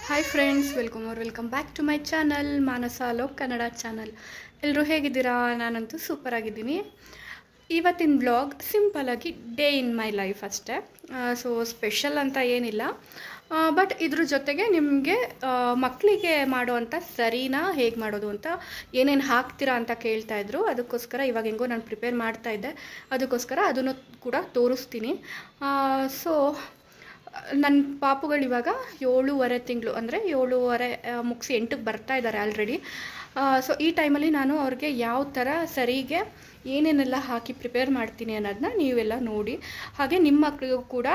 Hi friends, welcome back to my channel Manasa Lok Kannada channel. ಎಲ್ಲರೂ ಹೇಗಿದ್ದೀರಾ? ನಾನಂತೂ ಸೂಪರ್ ಆಗಿದ್ದೀನಿ. ಇವತ್ತಿನ ಬ್ಲಾಗ್ ಸಿಂಪಲಾಗಿ ಡೇ ಇನ್ ಮೈ ಲೈಫ್ ಅಷ್ಟೇ. ಸೊ ಸ್ಪೆಷಲ್ ಅಂತ ಏನಿಲ್ಲ, ಬಟ್ ಇದ್ರ ಜೊತೆಗೆ ನಿಮಗೆ ಮಕ್ಕಳಿಗೆ ಮಾಡುವಂಥ ಸರಿನಾ ಹೇಗೆ ಮಾಡೋದು ಅಂತ ಏನೇನು ಹಾಕ್ತೀರಾ ಅಂತ ಕೇಳ್ತಾಯಿದ್ರು. ಅದಕ್ಕೋಸ್ಕರ ಇವಾಗ ಹೆಂಗೋ ನಾನು ಪ್ರಿಪೇರ್ ಮಾಡ್ತಾಯಿದ್ದೆ, ಅದಕ್ಕೋಸ್ಕರ ಅದನ್ನು ಕೂಡ ತೋರಿಸ್ತೀನಿ. ಸೊ ನನ್ನ ಪಾಪುಗಳು ಇವಾಗ 7.5 ತಿಂಗಳು, ಅಂದರೆ 7.5 ಮುಗಿಸಿ 8ಕ್ಕೆ ಬರ್ತಾ ಇದ್ದಾರೆ ಆಲ್ರೆಡಿ. ಸೊ ಈ ಟೈಮಲ್ಲಿ ನಾನು ಅವ್ರಿಗೆ ಯಾವ ಥರ ಸರಿಗೆ ಏನೇನೆಲ್ಲ ಹಾಕಿ ಪ್ರಿಪೇರ್ ಮಾಡ್ತೀನಿ ಅನ್ನೋದನ್ನ ನೀವೆಲ್ಲ ನೋಡಿ. ಹಾಗೆ ನಿಮ್ಮ ಮಕ್ಕಳಿಗೂ ಕೂಡ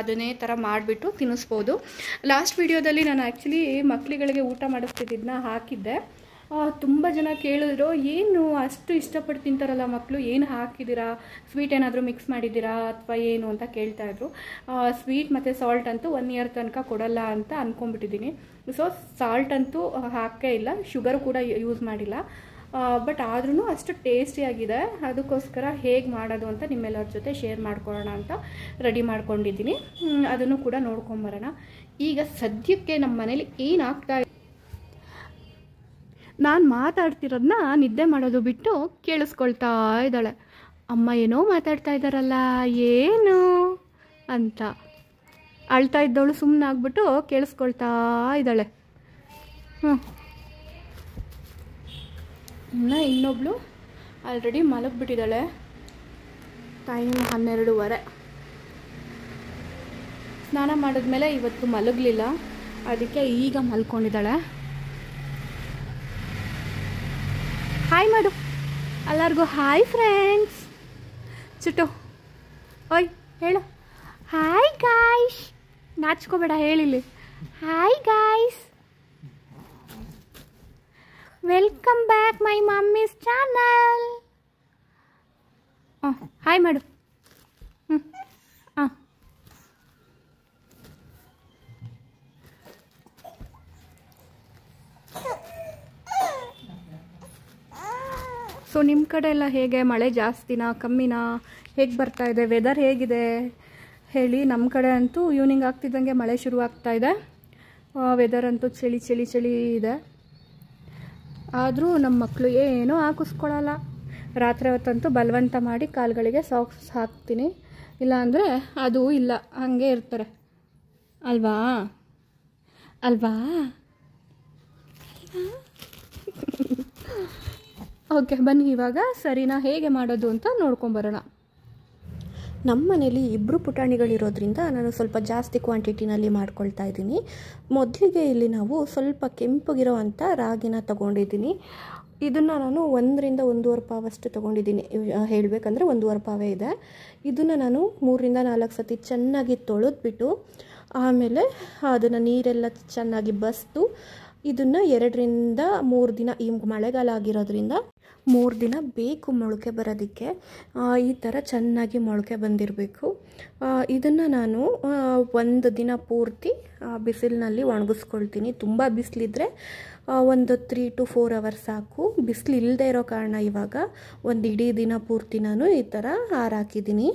ಅದನ್ನೇ ಥರ ಮಾಡಿಬಿಟ್ಟು ತಿನ್ನಿಸ್ಬೋದು. ಲಾಸ್ಟ್ ವಿಡಿಯೋದಲ್ಲಿ ನಾನು ಆ್ಯಕ್ಚುಲಿ ಮಕ್ಕಳುಗಳಿಗೆ ಊಟ ಮಾಡಿಸ್ತಿದ್ದನ್ನ ಹಾಕಿದ್ದೆ. ತುಂಬ ಜನ ಕೇಳಿದ್ರು, ಏನು ಅಷ್ಟು ಇಷ್ಟಪಟ್ಟು ತಿಂತಾರಲ್ಲ ಮಕ್ಕಳು, ಏನು ಹಾಕಿದ್ದೀರಾ, ಸ್ವೀಟ್ ಏನಾದರೂ ಮಿಕ್ಸ್ ಮಾಡಿದ್ದೀರಾ ಅಥವಾ ಏನು ಅಂತ ಕೇಳ್ತಾಯಿದ್ರು. ಸ್ವೀಟ್ ಮತ್ತು ಸಾಲ್ಟ್ ಅಂತೂ 1 ಇಯರ್ ತನಕ ಕೊಡಲ್ಲ ಅಂತ ಅಂದ್ಕೊಂಡ್ಬಿಟ್ಟಿದ್ದೀನಿ. ಸೊ ಸಾಲ್ಟ್ ಅಂತೂ ಹಾಕೇ ಇಲ್ಲ, ಶುಗರ್ ಕೂಡ ಯೂಸ್ ಮಾಡಿಲ್ಲ. ಬಟ್ ಆದ್ರೂ ಅಷ್ಟು ಟೇಸ್ಟಿಯಾಗಿದೆ. ಅದಕ್ಕೋಸ್ಕರ ಹೇಗೆ ಮಾಡೋದು ಅಂತ ನಿಮ್ಮೆಲ್ಲರ ಜೊತೆ ಶೇರ್ ಮಾಡ್ಕೊಳ್ಳೋಣ ಅಂತ ರೆಡಿ ಮಾಡ್ಕೊಂಡಿದ್ದೀನಿ. ಅದನ್ನು ಕೂಡ ನೋಡ್ಕೊಂಬರೋಣ. ಈಗ ಸದ್ಯಕ್ಕೆ ನಮ್ಮ ಮನೇಲಿ ಏನು ಆಗ್ತಾ, ನಾನು ಮಾತಾಡ್ತಿರೋದನ್ನ ನಿದ್ದೆ ಮಾಡೋದು ಬಿಟ್ಟು ಕೇಳಿಸ್ಕೊಳ್ತಾ ಇದ್ದಾಳೆ. ಅಮ್ಮ ಏನೋ ಮಾತಾಡ್ತಾ ಇದ್ದಾರಲ್ಲ, ಏನು ಅಂತ ಅಳ್ತಾ ಇದ್ದವಳು ಸುಮ್ಮನೆ ಆಗ್ಬಿಟ್ಟು ಕೇಳಿಸ್ಕೊಳ್ತಾ ಇದ್ದಾಳೆ. ಇನ್ನೊಬ್ಳು ಆಲ್ರೆಡಿ ಮಲಗಿಬಿಟ್ಟಿದ್ದಾಳೆ. ಟೈಮ್ 12:30. ಸ್ನಾನ ಮಾಡಿದ್ಮೇಲೆ ಇವತ್ತು ಮಲಗಲಿಲ್ಲ, ಅದಕ್ಕೆ ಈಗ ಮಲ್ಕೊಂಡಿದ್ದಾಳೆ. ಹಾಯ್ ಮಾಡು ಎಲ್ಲರಿಗೂ. Hi friends. ಚುಟ್ಟು ಓಯ್ ಹೇಳು ಹಾಯ್ ಗಾಯ್ಸ್. ನಾಚ್ಕೋಬೇಡ, ಹೇಳಿಲಿ hi guys, welcome back my mummy's channel. Hi ಮಾಡು. ಸೊ ನಿಮ್ಮ ಕಡೆ ಎಲ್ಲ ಹೇಗೆ? ಮಳೆ ಜಾಸ್ತಿನಾ ಕಮ್ಮಿನಾ? ಹೇಗೆ ಬರ್ತಾ ಇದೆ? ವೆದರ್ ಹೇಗಿದೆ ಹೇಳಿ. ನಮ್ಮ ಕಡೆ ಅಂತೂ ಈವ್ನಿಂಗ್ ಆಗ್ತಿದ್ದಂಗೆ ಮಳೆ ಶುರುವಾಗ್ತಾ ಇದೆ. ವೆದರ್ ಅಂತೂ ಚಳಿ ಚಳಿ ಚಳಿ ಇದೆ. ಆದರೂ ನಮ್ಮ ಮಕ್ಕಳು ಏನೂ ಹಾಕಿಸ್ಕೊಳ್ಳಲ್ಲ. ರಾತ್ರಿ ಹೊತ್ತಂತೂ ಬಲವಂತ ಮಾಡಿ ಕಾಲುಗಳಿಗೆ ಸಾಕ್ಸ್ ಹಾಕ್ತೀನಿ, ಇಲ್ಲಾಂದರೆ ಅದು ಇಲ್ಲ, ಹಾಗೆ ಇರ್ತಾರೆ. ಅಲ್ವಾ ಅಲ್ವಾ? ಓಕೆ ಬನ್ನಿ, ಇವಾಗ ಸರಿನಾ ಹೇಗೆ ಮಾಡೋದು ಅಂತ ನೋಡ್ಕೊಂಬರೋಣ. ನಮ್ಮ ಮನೇಲಿ 2 ಪುಟಾಣಿಗಳಿರೋದ್ರಿಂದ ನಾನು ಸ್ವಲ್ಪ ಜಾಸ್ತಿ ಕ್ವಾಂಟಿಟಿನಲ್ಲಿ ಮಾಡ್ಕೊಳ್ತಾ ಇದ್ದೀನಿ. ಮೊದಲಿಗೆ ಇಲ್ಲಿ ನಾವು ಸ್ವಲ್ಪ ಕೆಂಪಗಿರೋ ಅಂಥ ರಾಗಿನ ತೊಗೊಂಡಿದ್ದೀನಿ. ಇದನ್ನು ನಾನು 1 ರಿಂದ 1.5 ಪಾವಷ್ಟು ತೊಗೊಂಡಿದ್ದೀನಿ. ಹೇಳಬೇಕಂದ್ರೆ 1.5 ಪಾವೇ ಇದೆ. ಇದನ್ನು ನಾನು 3 ರಿಂದ 4 ಸತಿ ಚೆನ್ನಾಗಿ ತೊಳೆದ್ಬಿಟ್ಟು ಆಮೇಲೆ ಅದನ್ನು ನೀರೆಲ್ಲ ಚೆನ್ನಾಗಿ ಬಸಿದು ಇದನ್ನು 2 ರಿಂದ 3 ದಿನ, ಈ ಮಳೆಗಾಲ ಆಗಿರೋದ್ರಿಂದ 3 ದಿನ ಬೇಕು ಮೊಳಕೆ ಬರೋದಕ್ಕೆ. ಈ ಥರ ಚೆನ್ನಾಗಿ ಮೊಳಕೆ ಬಂದಿರಬೇಕು. ಇದನ್ನು ನಾನು 1 ದಿನ ಪೂರ್ತಿ ಬಿಸಿಲಿನಲ್ಲಿ ಒಣಗಿಸ್ಕೊಳ್ತೀನಿ. ತುಂಬ ಬಿಸಿಲಿದ್ರೆ ಒಂದು 3 to 4 ಅವರ್ಸ್ ಸಾಕು. ಬಿಸಿಲು ಇಲ್ಲದೆ ಇರೋ ಕಾರಣ ಇವಾಗ ಒಂದು ಇಡೀ ದಿನ ಪೂರ್ತಿ ನಾನು ಈ ಥರ ಹಾರಾಕಿದ್ದೀನಿ.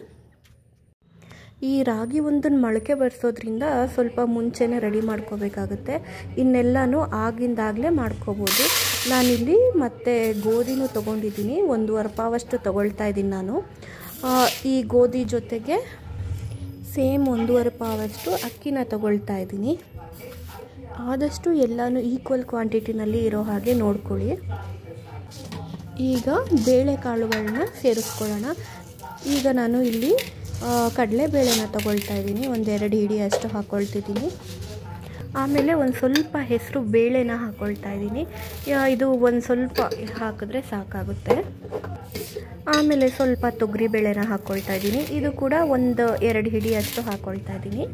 ಈ ರಾಗಿ ಒಂದನ್ನು ಮೊಳಕೆ ಬರ್ಸೋದ್ರಿಂದ ಸ್ವಲ್ಪ ಮುಂಚೆನೇ ರೆಡಿ ಮಾಡ್ಕೋಬೇಕಾಗುತ್ತೆ. ಇನ್ನೆಲ್ಲನೂ ಆಗಿಂದಾಗಲೇ ಮಾಡ್ಕೋಬೋದು. ನಾನಿಲ್ಲಿ ಮತ್ತೆ ಗೋಧಿನೂ ತೊಗೊಂಡಿದ್ದೀನಿ. 1.5 ಪಾವಷ್ಟು ತೊಗೊಳ್ತಾ ಇದ್ದೀನಿ ನಾನು. ಈ ಗೋಧಿ ಜೊತೆಗೆ ಸೇಮ್ 1.5 ಪಾವಷ್ಟು ಅಕ್ಕಿನ ತೊಗೊಳ್ತಾ ಇದ್ದೀನಿ. ಆದಷ್ಟು ಎಲ್ಲನೂ ಈಕ್ವಲ್ ಕ್ವಾಂಟಿಟಿನಲ್ಲಿ ಇರೋ ಹಾಗೆ ನೋಡ್ಕೊಳ್ಳಿ. ಈಗ ಬೇಳೆಕಾಳುಗಳನ್ನ ಸೇರಿಸ್ಕೊಳ್ಳೋಣ. ಈಗ ನಾನು ಇಲ್ಲಿ ಕಡಲೆಬೇಳೆನ ತೊಗೊಳ್ತಾ ಇದ್ದೀನಿ. 1-2 ಹಿಡಿ ಅಷ್ಟು ಹಾಕ್ಕೊಳ್ತಿದ್ದೀನಿ. ಆಮೇಲೆ ಒಂದು ಸ್ವಲ್ಪ ಹೆಸರು ಬೇಳೆನ ಹಾಕ್ಕೊಳ್ತಾ ಇದ್ದೀನಿ. ಇದು ಒಂದು ಸ್ವಲ್ಪ ಹಾಕಿದ್ರೆ ಸಾಕಾಗುತ್ತೆ. ಆಮೇಲೆ ಸ್ವಲ್ಪ ತೊಗರಿ ಬೇಳೆನ ಹಾಕ್ಕೊಳ್ತಾ ಇದ್ದೀನಿ. ಇದು ಕೂಡ 1-2 ಹಿಡಿ ಅಷ್ಟು ಹಾಕ್ಕೊಳ್ತಾ ಇದ್ದೀನಿ.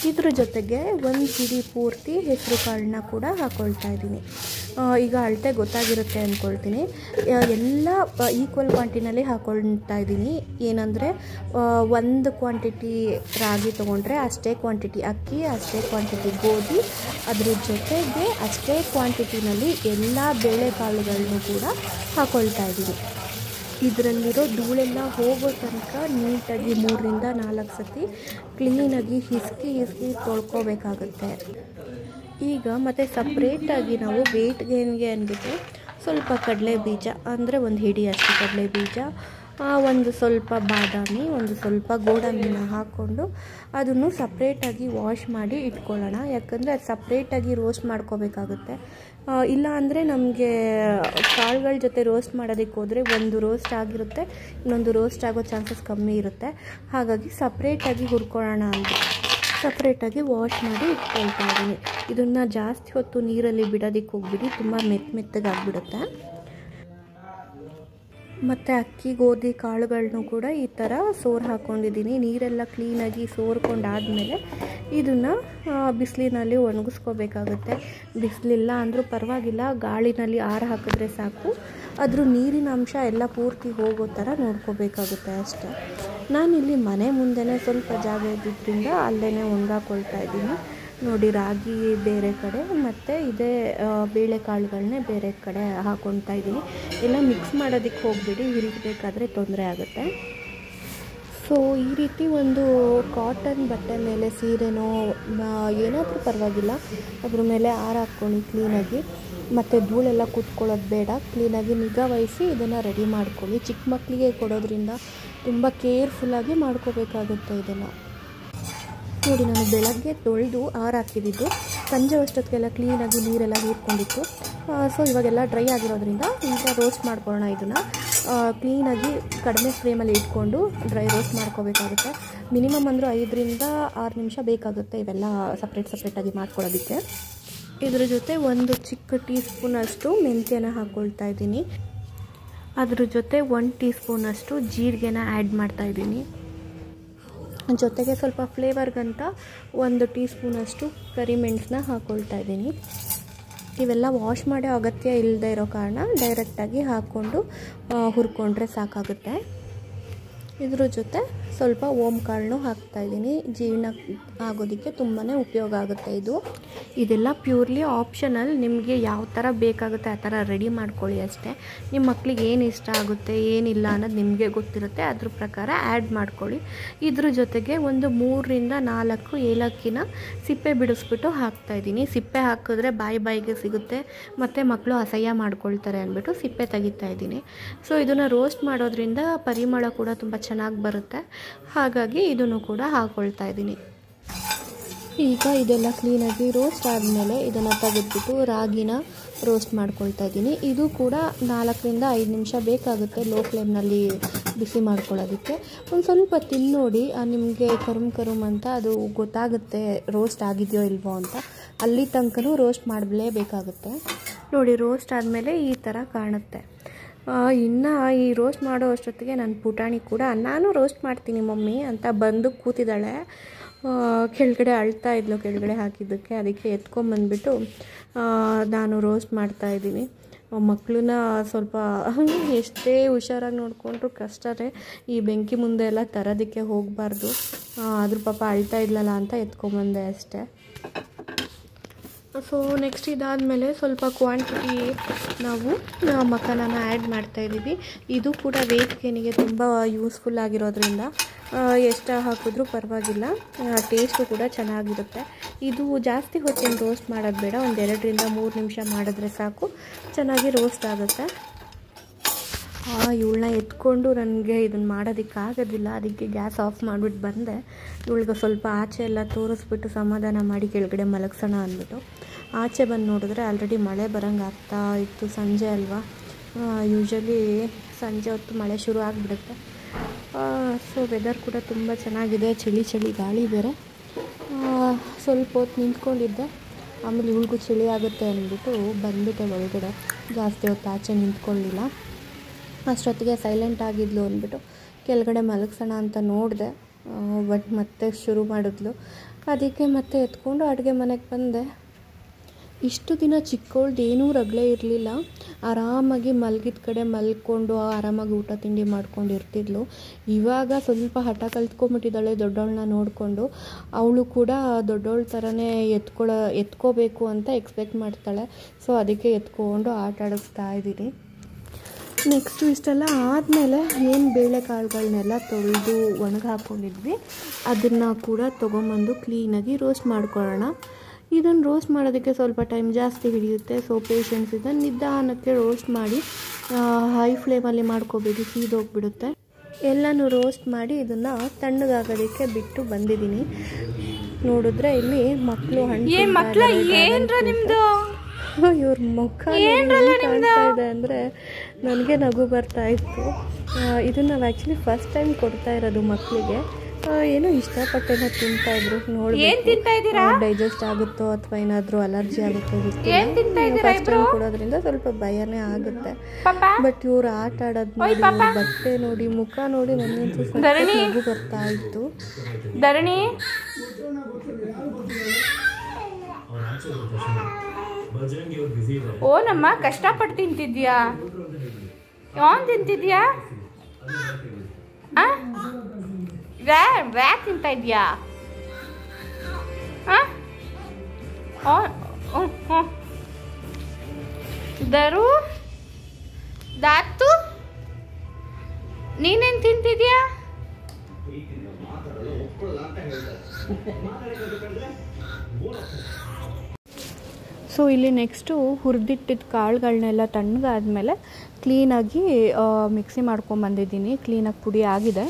ಇದ್ರ ಜೊತೆಗೆ 1 ಹಿಡಿ ಪೂರ್ತಿ ಹೆಸರು ಕಾಳನ್ನ ಕೂಡ ಹಾಕ್ಕೊಳ್ತಾ ಇದ್ದೀನಿ. ಈಗ ಅಳತೆ ಗೊತ್ತಾಗಿರುತ್ತೆ ಅಂದ್ಕೊಳ್ತೀನಿ. ಎಲ್ಲ ಈಕ್ವಲ್ ಕ್ವಾಂಟಿಟಿನಲ್ಲಿ ಹಾಕ್ಕೊಳ್ತಾ ಇದ್ದೀನಿ. ಏನಂದರೆ 1 ಕ್ವಾಂಟಿಟಿ ರಾಗಿ ತೊಗೊಂಡ್ರೆ ಅಷ್ಟೇ ಕ್ವಾಂಟಿಟಿ ಅಕ್ಕಿ, ಅಷ್ಟೇ ಕ್ವಾಂಟಿಟಿ ಗೋಧಿ, ಅದ್ರ ಜೊತೆಗೆ ಅಷ್ಟೇ ಕ್ವಾಂಟಿಟಿನಲ್ಲಿ ಎಲ್ಲ ಬೇಳೆಕಾಳುಗಳನ್ನು ಕೂಡ ಹಾಕ್ಕೊಳ್ತಾ ಇದ್ದೀನಿ. ಇದರಲ್ಲಿರೋ ಧೂಳೆಲ್ಲ ಹೋಗೋ ತನಕ ನೀಟಾಗಿ 3ರಿಂದ 4 ಸತಿ ಕ್ಲೀನಾಗಿ ಹಿಸ್ಕಿ ತೊಳ್ಕೊಬೇಕಾಗುತ್ತೆ. ಈಗ ಮತ್ತು ಸಪ್ರೇಟಾಗಿ ನಾವು ವೆಯ್ಟ್ ಗೇನ್ಗೆ ಅಂದ್ಬಿಟ್ಟು ಸ್ವಲ್ಪ ಕಡಲೆ ಬೀಜ ಅಂದರೆ ಒಂದು ಹಿಡಿ ಅಷ್ಟು ಕಡಲೆ ಬೀಜ, ಒಂದು ಸ್ವಲ್ಪ ಬಾದಾಮಿ, ಒಂದು ಸ್ವಲ್ಪ ಗೋಡಂಬಿನ ಹಾಕ್ಕೊಂಡು ಅದನ್ನು ಸಪ್ರೇಟಾಗಿ ವಾಶ್ ಮಾಡಿ ಇಟ್ಕೊಳ್ಳೋಣ. ಯಾಕಂದರೆ ಅದು ಸಪ್ರೇಟಾಗಿ ರೋಸ್ಟ್ ಮಾಡ್ಕೋಬೇಕಾಗುತ್ತೆ. ಇಲ್ಲ ಅಂದರೆ ನಮಗೆ ಕಾಳುಗಳ ಜೊತೆ ರೋಸ್ಟ್ ಮಾಡೋದಕ್ಕೆ ಹೋದರೆ ಒಂದು ರೋಸ್ಟ್ ಆಗಿರುತ್ತೆ, ಇನ್ನೊಂದು ರೋಸ್ಟ್ ಆಗೋ ಚಾನ್ಸಸ್ ಕಮ್ಮಿ ಇರುತ್ತೆ. ಹಾಗಾಗಿ ಸಪ್ರೇಟಾಗಿ ಹುರ್ಕೊಳ್ಳೋಣ ಅಂತ ಸಪ್ರೇಟಾಗಿ ವಾಶ್ ಮಾಡಿ ಇಟ್ಕೊಳ್ತಾ ಇದ್ದೀನಿ. ಇದನ್ನು ಜಾಸ್ತಿ ಹೊತ್ತು ನೀರಲ್ಲಿ ಬಿಡೋದಕ್ಕೆ ಹೋಗ್ಬಿಡಿ, ತುಂಬ ಮೆತ್ತಗಾಗ್ಬಿಡುತ್ತೆ. ಮತ್ತು ಅಕ್ಕಿ ಗೋಧಿ ಕಾಳುಗಳನ್ನು ಕೂಡ ಈ ಥರ ಸೋರು ಹಾಕ್ಕೊಂಡಿದ್ದೀನಿ. ನೀರೆಲ್ಲ ಕ್ಲೀನಾಗಿ ಸೋರ್ಕೊಂಡಾದಮೇಲೆ ಇದನ್ನು ಬಿಸಿಲಿನಲ್ಲಿ ಒಣಗಿಸ್ಕೋಬೇಕಾಗುತ್ತೆ. ಬಿಸಿಲಿಲ್ಲ ಅಂದರೂ ಪರವಾಗಿಲ್ಲ, ಗಾಳಿನಲ್ಲಿ ಆರ ಹಾಕಿದ್ರೆ ಸಾಕು. ಅದ್ರ ನೀರಿನ ಅಂಶ ಎಲ್ಲ ಪೂರ್ತಿ ಹೋಗೋ ಥರ ನೋಡ್ಕೋಬೇಕಾಗುತ್ತೆ ಅಷ್ಟೇ. ನಾನಿಲ್ಲಿ ಮನೆ ಮುಂದೆನೇ ಸ್ವಲ್ಪ ಜಾಗ ಇದ್ದಿದ್ದರಿಂದ ಅಲ್ಲೇ ಒಣಗಾಕೊಳ್ತಾ ಇದ್ದೀನಿ. ನೋಡಿ, ರಾಗಿ ಬೇರೆ ಕಡೆ ಮತ್ತು ಇದೇ ಬೇಳೆಕಾಳುಗಳನ್ನೇ ಬೇರೆ ಕಡೆ ಹಾಕ್ಕೊಳ್ತಾ ಇದ್ದೀನಿ. ಎಲ್ಲ ಮಿಕ್ಸ್ ಮಾಡೋದಕ್ಕೆ ಹೋಗ್ಬಿಡಿ, ಹಿರಿಬೇಕಾದ್ರೆ ತೊಂದರೆ ಆಗುತ್ತೆ. ಸೊ ಈ ರೀತಿ ಒಂದು ಕಾಟನ್ ಬಟ್ಟೆ ಮೇಲೆ ಸೀರೆನೋ ಏನಾದರೂ ಪರವಾಗಿಲ್ಲ, ಅದ್ರ ಮೇಲೆ ಹಾಕ್ಕೊಂಡು ಕ್ಲೀನಾಗಿ, ಮತ್ತು ಧೂಳೆಲ್ಲ ಕೂತ್ಕೊಳ್ಳೋದು ಬೇಡ, ಕ್ಲೀನಾಗಿ ನಿಗಾ ವಹಿಸಿ ಇದನ್ನು ರೆಡಿ ಮಾಡ್ಕೊಳ್ಳಿ. ಚಿಕ್ಕ ಮಕ್ಕಳಿಗೆ ಕೊಡೋದ್ರಿಂದ ತುಂಬ ಕೇರ್ಫುಲ್ಲಾಗಿ ಮಾಡ್ಕೋಬೇಕಾಗುತ್ತೆ ಇದನ್ನು. ನೋಡಿ, ನಾನು ಬೆಳಗ್ಗೆ ತೊಳೆದು ಹಾಕಿದ್ದು, ಸಂಜೆ ಅಷ್ಟೊತ್ತಿಗೆಲ್ಲ ಕ್ಲೀನಾಗಿ ನೀರೆಲ್ಲ ಹೀರ್ಕೊಂಡಿತ್ತು. ಸೊ ಇವಾಗೆಲ್ಲ ಡ್ರೈ ಆಗಿರೋದ್ರಿಂದ ಈಗ ರೋಸ್ಟ್ ಮಾಡ್ಕೊಳ್ಳೋಣ. ಇದನ್ನು ಕ್ಲೀನಾಗಿ ಕಡಿಮೆ ಫ್ಲೇಮಲ್ಲಿ ಇಟ್ಕೊಂಡು ಡ್ರೈ ರೋಸ್ಟ್ ಮಾಡ್ಕೋಬೇಕಾಗುತ್ತೆ. ಮಿನಿಮಮ್ ಅಂದರೂ 5ರಿಂದ 6 ನಿಮಿಷ ಬೇಕಾಗುತ್ತೆ ಇವೆಲ್ಲ ಸಪ್ರೇಟಾಗಿ ಮಾಡ್ಕೊಳ್ಳೋದಕ್ಕೆ. ಇದ್ರ ಜೊತೆ ಒಂದು ಚಿಕ್ಕ ಟೀ ಸ್ಪೂನಷ್ಟು ಮೆಂತ್ಯನ ಹಾಕ್ಕೊಳ್ತಾ ಇದ್ದೀನಿ. ಅದ್ರ ಜೊತೆ 1 ಟೀ ಸ್ಪೂನಷ್ಟು ಜೀರಿಗೆನ ಆ್ಯಡ್ ಮಾಡ್ತಾಯಿದ್ದೀನಿ. ಜೊತೆಗೆ ಸ್ವಲ್ಪ ಫ್ಲೇವರ್ಗಂತ 1 ಟೀ ಸ್ಪೂನಷ್ಟು ಕರಿಮೆಣಸನ್ನ ಹಾಕ್ಕೊಳ್ತಾ ಇದ್ದೀನಿ. ಇವೆಲ್ಲ ವಾಶ್ ಮಾಡೋ ಅಗತ್ಯ ಇಲ್ಲದೆ ಇರೋ ಕಾರಣ ಡೈರೆಕ್ಟಾಗಿ ಹಾಕ್ಕೊಂಡು ಹುರ್ಕೊಂಡ್ರೆ ಸಾಕಾಗುತ್ತೆ. ಇದ್ರ ಜೊತೆ ಸ್ವಲ್ಪ ಓಮ್ ಕಾಳನ್ನು ಹಾಕ್ತಾಯಿದ್ದೀನಿ. ಜೀರ್ಣ ಆಗೋದಕ್ಕೆ ತುಂಬಾ ಉಪಯೋಗ ಆಗುತ್ತೆ ಇದೆಲ್ಲ ಪ್ಯೂರ್ಲಿ ಆಪ್ಷನಲ್. ನಿಮಗೆ ಯಾವ ಥರ ಬೇಕಾಗುತ್ತೆ ಆ ಥರ ರೆಡಿ ಮಾಡ್ಕೊಳ್ಳಿ ಅಷ್ಟೇ. ನಿಮ್ಮ ಮಕ್ಕಳಿಗೆ ಏನು ಇಷ್ಟ ಆಗುತ್ತೆ ಏನಿಲ್ಲ ಅನ್ನೋದು ನಿಮಗೆ ಗೊತ್ತಿರುತ್ತೆ, ಅದ್ರ ಪ್ರಕಾರ ಆ್ಯಡ್ ಮಾಡ್ಕೊಳ್ಳಿ. ಇದ್ರ ಜೊತೆಗೆ ಒಂದು 3ರಿಂದ 4 ಏಲಕ್ಕಿನ ಸಿಪ್ಪೆ ಬಿಡಿಸ್ಬಿಟ್ಟು ಹಾಕ್ತಾಯಿದ್ದೀನಿ. ಸಿಪ್ಪೆ ಹಾಕಿದ್ರೆ ಬಾಯಿಗೆ ಸಿಗುತ್ತೆ ಮತ್ತು ಮಕ್ಕಳು ಅಸಹ್ಯ ಮಾಡ್ಕೊಳ್ತಾರೆ ಅಂದ್ಬಿಟ್ಟು ಸಿಪ್ಪೆ ತೆಗಿತಾ ಇದ್ದೀನಿ. ಸೊ ಇದನ್ನು ರೋಸ್ಟ್ ಮಾಡೋದ್ರಿಂದ ಪರಿಮಳ ಕೂಡ ತುಂಬ ಚೆನ್ನಾಗಿ ಬರುತ್ತೆ. ಹಾಗಾಗಿ ಇದನ್ನು ಕೂಡ ಹಾಕ್ಕೊಳ್ತಾ ಇದ್ದೀನಿ. ಈಗ ಇದೆಲ್ಲ ಕ್ಲೀನಾಗಿ ರೋಸ್ಟ್ ಆದಮೇಲೆ ಇದನ್ನು ತೆಗೆದ್ಬಿಟ್ಟು ರಾಗಿನ ರೋಸ್ಟ್ ಮಾಡ್ಕೊಳ್ತಾ ಇದ್ದೀನಿ. ಇದು ಕೂಡ 4ರಿಂದ 5 ನಿಮಿಷ ಬೇಕಾಗುತ್ತೆ ಲೋ ಫ್ಲೇಮ್ನಲ್ಲಿ ಬಿಸಿ ಮಾಡ್ಕೊಳ್ಳೋದಕ್ಕೆ. ಒಂದು ಸ್ವಲ್ಪ ತಿಂದು ನೋಡಿ, ನಿಮಗೆ ಕರುಮ್ ಅಂತ ಅದು ಗೊತ್ತಾಗುತ್ತೆ ರೋಸ್ಟ್ ಆಗಿದೆಯೋ ಇಲ್ವೋ ಅಂತ. ಅಲ್ಲಿ ತನಕನೂ ರೋಸ್ಟ್ ಮಾಡಲೇಬೇಕಾಗುತ್ತೆ. ನೋಡಿ, ರೋಸ್ಟ್ ಆದಮೇಲೆ ಈ ಥರ ಕಾಣುತ್ತೆ. ಇನ್ನು ಈ ರೋಸ್ಟ್ ಮಾಡೋ ಅಷ್ಟೊತ್ತಿಗೆ ನನ್ನ ಪುಟಾಣಿ ಕೂಡ ನಾನು ರೋಸ್ಟ್ ಮಾಡ್ತೀನಿ ಮಮ್ಮಿ ಅಂತ ಬಂದು ಕೂತಿದ್ದಾಳೆ. ಕೆಳಗಡೆ ಅಳ್ತಾ ಇದ್ಲು ಕೆಳಗಡೆ ಹಾಕಿದ್ದಕ್ಕೆ. ಅದಕ್ಕೆ ಎತ್ಕೊಂಬಂದ್ಬಿಟ್ಟು ನಾನು ರೋಸ್ಟ್ ಮಾಡ್ತಾಯಿದ್ದೀನಿ. ಮಕ್ಕಳನ್ನ ಸ್ವಲ್ಪ ಎಷ್ಟೇ ಹುಷಾರಾಗಿ ನೋಡಿಕೊಂಡ್ರು ಕಷ್ಟನೇ. ಈ ಬೆಂಕಿ ಮುಂದೆ ಎಲ್ಲ ತರೋದಕ್ಕೆ ಹೋಗಬಾರ್ದು. ಆದರೂ ಪಾಪ ಅಳ್ತಾ ಇದ್ಲಲ್ಲ ಅಂತ ಎತ್ಕೊಂಬಂದೆ ಅಷ್ಟೇ. ಸೊ ನೆಕ್ಸ್ಟ್ ಇದಾದಮೇಲೆ ಸ್ವಲ್ಪ ಕ್ವಾಂಟಿಟಿ ನಾವು ಮಖಾನನ ಆ್ಯಡ್ ಮಾಡ್ತಾಯಿದ್ದೀವಿ. ಇದು ಕೂಡ ವೆಯ್ಟ್ ಗೇನಿಗೆ ತುಂಬ ಯೂಸ್ಫುಲ್ ಆಗಿರೋದ್ರಿಂದ ಎಷ್ಟು ಹಾಕಿದ್ರೂ ಪರವಾಗಿಲ್ಲ, ಟೇಸ್ಟು ಕೂಡ ಚೆನ್ನಾಗಿರುತ್ತೆ. ಇದು ಜಾಸ್ತಿ ಹೊತ್ತೇನು ರೋಸ್ಟ್ ಮಾಡೋದು ಬೇಡ, ಒಂದು 2ರಿಂದ 3 ನಿಮಿಷ ಮಾಡಿದ್ರೆ ಸಾಕು, ಚೆನ್ನಾಗಿ ರೋಸ್ಟ್ ಆಗುತ್ತೆ. ಇವಳನ್ನ ಎತ್ಕೊಂಡು ನನಗೆ ಇದನ್ನು ಮಾಡೋದಕ್ಕಾಗೋದಿಲ್ಲ, ಅದಕ್ಕೆ ಗ್ಯಾಸ್ ಆಫ್ ಮಾಡಿಬಿಟ್ಟು ಬಂದೆ. ಇವಳಿಗೆ ಸ್ವಲ್ಪ ಆಚೆ ಎಲ್ಲ ತೋರಿಸ್ಬಿಟ್ಟು ಸಮಾಧಾನ ಮಾಡಿ ಕೆಳಗಡೆ ಮಲಗಿಸೋಣ ಅಂದ್ಬಿಟ್ಟು ಆಚೆ ಬಂದು ನೋಡಿದ್ರೆ ಆಲ್ರೆಡಿ ಮಳೆ ಬರೋಂಗೆ ಆಗ್ತಾ ಇತ್ತು. ಸಂಜೆ ಅಲ್ವಾ, ಯೂಶಲಿ ಸಂಜೆ ಹೊತ್ತು ಮಳೆ ಶುರು ಆಗಿಬಿಡುತ್ತೆ. ಸೊ ವೆದರ್ ಕೂಡ ತುಂಬ ಚೆನ್ನಾಗಿದೆ, ಚಳಿ ಗಾಳಿ ಬೇರೆ. ಸ್ವಲ್ಪ ಹೊತ್ತು ನಿಂತ್ಕೊಂಡಿದ್ದೆ, ಆಮೇಲೆ ಇವಳಿಗೂ ಚಳಿ ಆಗುತ್ತೆ ಅಂದ್ಬಿಟ್ಟು ಬಂದುಬಿಟ್ಟೆ ಒಳಗಡೆ. ಜಾಸ್ತಿ ಹೊತ್ತು ಆಚೆ ನಿಂತ್ಕೊಳ್ಳಿಲ್ಲ. ಅಷ್ಟೊತ್ತಿಗೆ ಸೈಲೆಂಟ್ ಆಗಿದ್ಲು ಅಂದ್ಬಿಟ್ಟು ಕೆಳಗಡೆ ಮಲಗಿಸೋಣ ಅಂತ ನೋಡಿದೆ, ಬಟ್ ಮತ್ತೆ ಶುರು ಮಾಡಿದ್ಲು. ಅದಕ್ಕೆ ಮತ್ತೆ ಎತ್ಕೊಂಡು ಅಡುಗೆ ಮನೆಗೆ ಬಂದೆ. ಇಷ್ಟು ದಿನ ಚಿಕ್ಕವಳ್ದು ಏನೂ ರಗಳೆ ಇರಲಿಲ್ಲ, ಆರಾಮಾಗಿ ಮಲಗಿದ ಕಡೆ ಮಲ್ಕೊಂಡು ಆರಾಮಾಗಿ ಊಟ ತಿಂಡಿ ಮಾಡ್ಕೊಂಡು ಇರ್ತಿದ್ಲು. ಇವಾಗ ಸ್ವಲ್ಪ ಹಠ ಕಲ್ತ್ಕೊಂಬಿಟ್ಟಿದ್ದಾಳೆ ದೊಡ್ಡವಳನ್ನ ನೋಡಿಕೊಂಡು. ಅವಳು ಕೂಡ ದೊಡ್ಡವಳ ಥರನೇ ಎತ್ಕೋಬೇಕು ಅಂತ ಎಕ್ಸ್ಪೆಕ್ಟ್ ಮಾಡ್ತಾಳೆ. ಸೊ ಅದಕ್ಕೆ ಎತ್ಕೊಂಡು ಆಟ ಆಡಿಸ್ತಾ ಇದ್ದೀನಿ. ನೆಕ್ಸ್ಟು ಇಷ್ಟೆಲ್ಲ ಆದಮೇಲೆ ಏನು ಬೇಳೆಕಾಳುಗಳನ್ನೆಲ್ಲ ತೊಳೆದು ಒಣಗಿ ಹಾಕ್ಕೊಂಡಿದ್ವಿ ಅದನ್ನು ಕೂಡ ತೊಗೊಂಬಂದು ಕ್ಲೀನಾಗಿ ರೋಸ್ಟ್ ಮಾಡ್ಕೊಳ್ಳೋಣ. ಇದನ್ನು ರೋಸ್ಟ್ ಮಾಡೋದಕ್ಕೆ ಸ್ವಲ್ಪ ಟೈಮ್ ಜಾಸ್ತಿ ಹಿಡಿಯುತ್ತೆ. ಸೊ ಪೇಷನ್ಸ್ ಇದೆ, ನಿಧಾನಕ್ಕೆ ರೋಸ್ಟ್ ಮಾಡಿ ಹೈ ಫ್ಲೇಮಲ್ಲಿ ಮಾಡ್ಕೋಬೇಡಿ, ಸೀದೋಗ್ಬಿಡುತ್ತೆ. ಎಲ್ಲನೂ ರೋಸ್ಟ್ ಮಾಡಿ ಇದನ್ನು ತಣ್ಣಗಾಗೋದಕ್ಕೆ ಬಿಟ್ಟು ಬಂದಿದ್ದೀನಿ. ನೋಡಿದ್ರೆ ಇಲ್ಲಿ ಮಕ್ಕಳು ಇವ್ರ ಮುಖ ಕಾಣ್ತಾ ಇದೆ ಅಂದರೆ ನನಗೆ ನಗು ಬರ್ತಾ ಇತ್ತು. ಇದನ್ನು ನಾವು ಆ್ಯಕ್ಚುಲಿ ಫಸ್ಟ್ ಟೈಮ್ ಕೊಡ್ತಾ ಇರೋದು ಮಕ್ಕಳಿಗೆ. ಏನೋ ಇಷ್ಟಪಟ್ಟೆಲ್ಲ ತಿಂತಾಯಿದ್ರು. ನೋಡಿ ಡೈಜೆಸ್ಟ್ ಆಗುತ್ತೋ ಅಥವಾ ಏನಾದರೂ ಅಲರ್ಜಿ ಆಗುತ್ತೋ ಫಸ್ಟ್ ಟೈಮ್ ಕೊಡೋದ್ರಿಂದ ಸ್ವಲ್ಪ ಭಯನೇ ಆಗುತ್ತೆ. ಬಟ್ ಇವ್ರು ಆಟ ಆಡೋದು ನೋಡಿ, ಬಟ್ಟೆ ನೋಡಿ, ಮುಖ ನೋಡಿ ನನಗಂತೂ ನಗು ಬರ್ತಾ ಇತ್ತು. ಓ ನಮ್ಮ ಕಷ್ಟಪಟ್ಟು ತಿಂತಿದ್ಯಾ? ಯಾವನ್ ತಿಂತಿದ್ಯಾ? ವ್ಯಾ ತಿಂತ ಇದೆಯಾ? ದರು ದಾತು ನೀನೇನು ತಿಂತಿದ್ಯಾ? ಸೊ ಇಲ್ಲಿ ನೆಕ್ಸ್ಟು ಹುರಿದಿಟ್ಟಿದ್ದ ಕಾಳುಗಳನ್ನೆಲ್ಲ ತಣ್ಣಗಾದ್ಮೇಲೆ ಕ್ಲೀನಾಗಿ ಮಿಕ್ಸಿ ಮಾಡ್ಕೊಂಬಂದಿದ್ದೀನಿ. ಕ್ಲೀನಾಗಿ ಪುಡಿ ಆಗಿದೆ.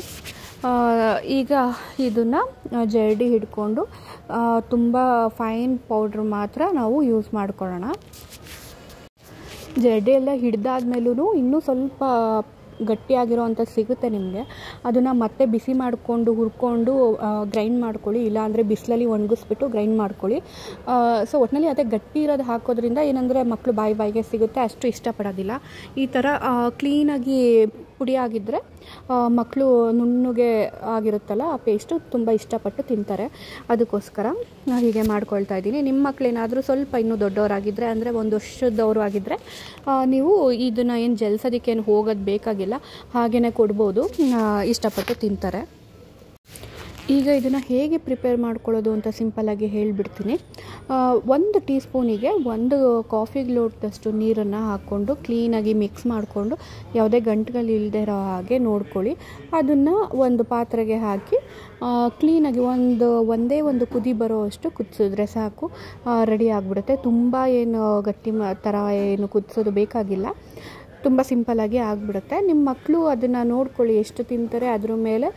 ಈಗ ಇದನ್ನು ಜರಡಿ ಹಿಡ್ಕೊಂಡು ತುಂಬ ಫೈನ್ ಪೌಡ್ರ್ ಮಾತ್ರ ನಾವು ಯೂಸ್ ಮಾಡ್ಕೊಳ್ಳೋಣ. ಜರಡಿ ಎಲ್ಲ ಹಿಡ್ದಾದ್ಮೇಲೂ ಇನ್ನೂ ಸ್ವಲ್ಪ ಗಟ್ಟಿಯಾಗಿರೋ ಅಂಥದ್ದು ಸಿಗುತ್ತೆ ನಿಮಗೆ. ಅದನ್ನು ಮತ್ತೆ ಬಿಸಿ ಮಾಡಿಕೊಂಡು ಹುರ್ಕೊಂಡು ಗ್ರೈಂಡ್ ಮಾಡ್ಕೊಳ್ಳಿ, ಇಲ್ಲಾಂದರೆ ಬಿಸಿಲಲ್ಲಿ ಒಣಗಿಸ್ಬಿಟ್ಟು ಗ್ರೈಂಡ್ ಮಾಡ್ಕೊಳ್ಳಿ. ಸೊ ಒಟ್ಟಿನಲ್ಲಿ ಅದೇ ಗಟ್ಟಿ ಇರೋದು ಹಾಕೋದ್ರಿಂದ ಏನಂದರೆ ಮಕ್ಕಳು ಬಾಯಿಗೆ ಸಿಗುತ್ತೆ, ಅಷ್ಟು ಇಷ್ಟಪಡೋದಿಲ್ಲ. ಈ ಥರ ಕ್ಲೀನಾಗಿ ಪುಡಿ ಆಗಿದ್ದರೆ ಮಕ್ಕಳು ನುಣ್ಣಗೆ ಆಗಿರುತ್ತಲ್ಲ ಆ ಪೇಸ್ಟು ತುಂಬ ಇಷ್ಟಪಟ್ಟು ತಿಂತಾರೆ. ಅದಕ್ಕೋಸ್ಕರ ಹೀಗೆ ಮಾಡ್ಕೊಳ್ತಾ ಇದ್ದೀನಿ. ನಿಮ್ಮ ಮಕ್ಕಳೇನಾದರೂ ಸ್ವಲ್ಪ ಇನ್ನೂ ದೊಡ್ಡವರಾಗಿದ್ದರೆ, ಅಂದರೆ 1 ವರ್ಷದವರು ಆಗಿದ್ದರೆ ನೀವು ಇದನ್ನು ಏನು ಜಲ್ಸೋದಕ್ಕೇನು ಹೋಗೋದು ಬೇಕಾಗಿಲ್ಲ, ಹಾಗೆಯೇ ಕೊಡ್ಬೋದು, ಇಷ್ಟಪಟ್ಟು ತಿಂತಾರೆ. ಈಗ ಇದನ್ನು ಹೇಗೆ ಪ್ರಿಪೇರ್ ಮಾಡ್ಕೊಳ್ಳೋದು ಅಂತ ಸಿಂಪಲ್ಲಾಗಿ ಹೇಳಿಬಿಡ್ತೀನಿ. 1 ಟೀ ಸ್ಪೂನಿಗೆ 1 ಕಾಫಿ ಲೋಟದಷ್ಟು ನೀರನ್ನು ಹಾಕ್ಕೊಂಡು ಕ್ಲೀನಾಗಿ ಮಿಕ್ಸ್ ಮಾಡಿಕೊಂಡು ಯಾವುದೇ ಗಂಟುಗಳಿಲ್ಲದೆ ಇರೋ ಹಾಗೆ ನೋಡ್ಕೊಳ್ಳಿ. ಅದನ್ನು ಒಂದು ಪಾತ್ರೆಗೆ ಹಾಕಿ ಕ್ಲೀನಾಗಿ ಒಂದೇ ಒಂದು ಕುದಿ ಬರೋ ಅಷ್ಟು ಕುದಿಸಿದ್ರೆ ಸಾಕು, ರೆಡಿ ಆಗಿಬಿಡುತ್ತೆ. ತುಂಬ ಏನು ಗಟ್ಟಿ ಥರ ಏನು ಕುದಿಸೋದು ಬೇಕಾಗಿಲ್ಲ, ತುಂಬ ಸಿಂಪಲ್ಲಾಗಿ ಆಗಿಬಿಡುತ್ತೆ. ನಿಮ್ಮ ಮಕ್ಕಳು ಅದನ್ನು ನೋಡ್ಕೊಳ್ಳಿ ಎಷ್ಟು ತಿಂತಾರೆ, ಅದ್ರ ಮೇಲೆ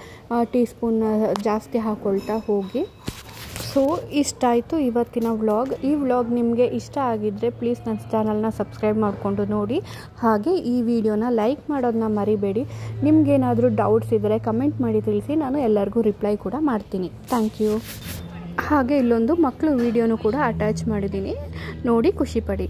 ಟೀ ಸ್ಪೂನ್ ಜಾಸ್ತಿ ಹಾಕ್ಕೊಳ್ತಾ ಹೋಗಿ. ಸೊ ಇಷ್ಟಾಯಿತು ಇವತ್ತಿನ ವ್ಲಾಗ್. ಈ ವ್ಲಾಗ್ ನಿಮಗೆ ಇಷ್ಟ ಆಗಿದ್ದರೆ ಪ್ಲೀಸ್ ನನ್ನ ಚಾನಲ್ನ ಸಬ್ಸ್ಕ್ರೈಬ್ ಮಾಡಿಕೊಂಡು ನೋಡಿ. ಹಾಗೆ ಈ ವಿಡಿಯೋನ ಲೈಕ್ ಮಾಡೋದನ್ನ ಮರಿಬೇಡಿ. ನಿಮಗೇನಾದರೂ ಡೌಟ್ಸ್ ಇದ್ದರೆ ಕಮೆಂಟ್ ಮಾಡಿ ತಿಳಿಸಿ, ನಾನು ಎಲ್ಲರಿಗೂ ರಿಪ್ಲೈ ಕೂಡ ಮಾಡ್ತೀನಿ. Thank you. ಹಾಗೆ ಇಲ್ಲೊಂದು ಮಕ್ಕಳು ವಿಡಿಯೋನು ಕೂಡ ಅಟ್ಯಾಚ್ ಮಾಡಿದ್ದೀನಿ, ನೋಡಿ ಖುಷಿಪಡಿ.